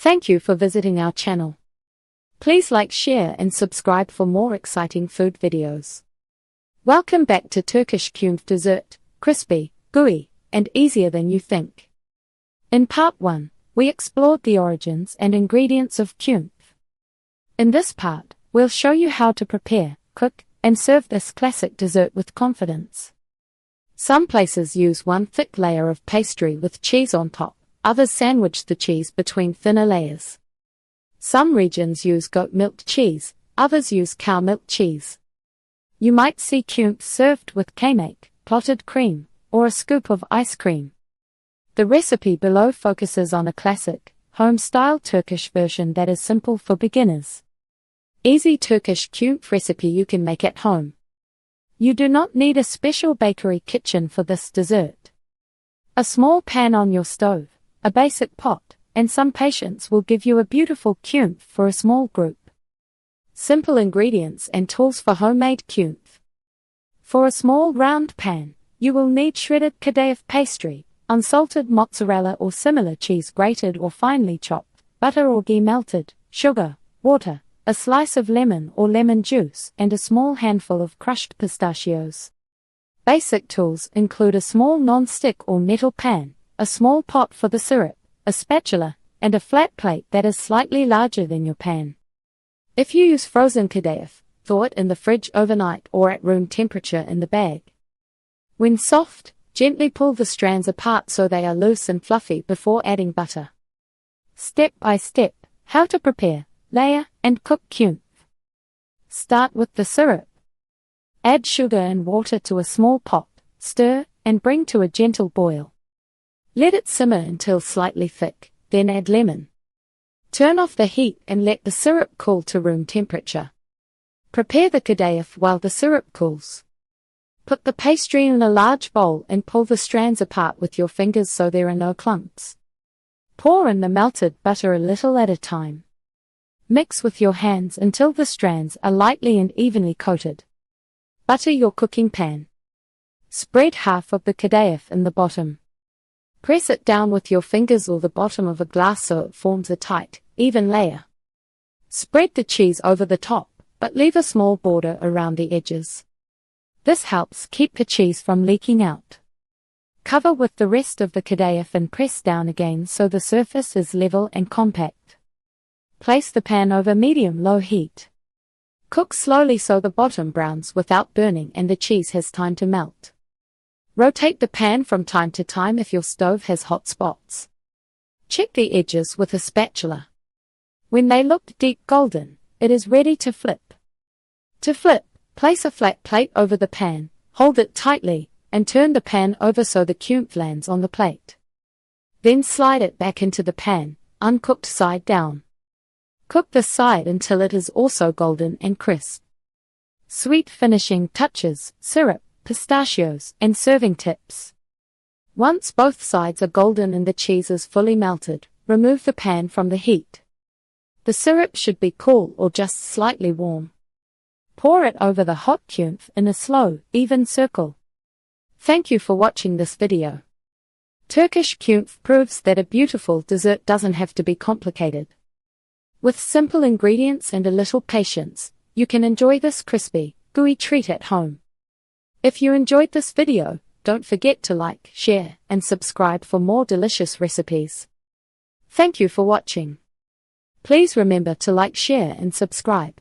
Thank you for visiting our channel. Please like, share and subscribe for more exciting food videos. Welcome back to Turkish Künefe dessert, crispy, gooey, and easier than you think. In part 1, we explored the origins and ingredients of künefe. In this part, we'll show you how to prepare, cook, and serve this classic dessert with confidence. Some places use one thick layer of pastry with cheese on top, others sandwich the cheese between thinner layers. Some regions use goat milk cheese, others use cow milk cheese. You might see künefe served with kaymak, clotted cream, or a scoop of ice cream. The recipe below focuses on a classic, home-style Turkish version that is simple for beginners. Easy Turkish künefe recipe you can make at home. You do not need a special bakery kitchen for this dessert. A small pan on your stove, a basic pot, and some patience will give you a beautiful künefe for a small group. Simple ingredients and tools for homemade künefe. For a small round pan, you will need shredded kadayıf pastry, unsalted mozzarella or similar cheese grated or finely chopped, butter or ghee melted, sugar, water, a slice of lemon or lemon juice, and a small handful of crushed pistachios. Basic tools include a small non-stick or metal pan, a small pot for the syrup, a spatula, and a flat plate that is slightly larger than your pan. If you use frozen kadayıf, thaw it in the fridge overnight or at room temperature in the bag. When soft, gently pull the strands apart so they are loose and fluffy before adding butter. Step by step, how to prepare, layer, and cook künefe. Start with the syrup. Add sugar and water to a small pot, stir, and bring to a gentle boil. Let it simmer until slightly thick, then add lemon. Turn off the heat and let the syrup cool to room temperature. Prepare the kadayıf while the syrup cools. Put the pastry in a large bowl and pull the strands apart with your fingers so there are no clumps. Pour in the melted butter a little at a time. Mix with your hands until the strands are lightly and evenly coated. Butter your cooking pan. Spread half of the kadayıf in the bottom. Press it down with your fingers or the bottom of a glass so it forms a tight, even layer. Spread the cheese over the top, but leave a small border around the edges. This helps keep the cheese from leaking out. Cover with the rest of the kadayıf and press down again so the surface is level and compact. Place the pan over medium-low heat. Cook slowly so the bottom browns without burning and the cheese has time to melt. Rotate the pan from time to time if your stove has hot spots. Check the edges with a spatula. When they look deep golden, it is ready to flip. To flip, place a flat plate over the pan, hold it tightly, and turn the pan over so the künefe lands on the plate. Then slide it back into the pan, uncooked side down. Cook the side until it is also golden and crisp. Sweet finishing touches, syrup, pistachios, and serving tips. Once both sides are golden and the cheese is fully melted, remove the pan from the heat. The syrup should be cool or just slightly warm. Pour it over the hot künefe in a slow, even circle. Thank you for watching this video. Turkish künefe proves that a beautiful dessert doesn't have to be complicated. With simple ingredients and a little patience, you can enjoy this crispy, gooey treat at home. If you enjoyed this video, don't forget to like, share, and subscribe for more delicious recipes. Thank you for watching. Please remember to like, share, and subscribe.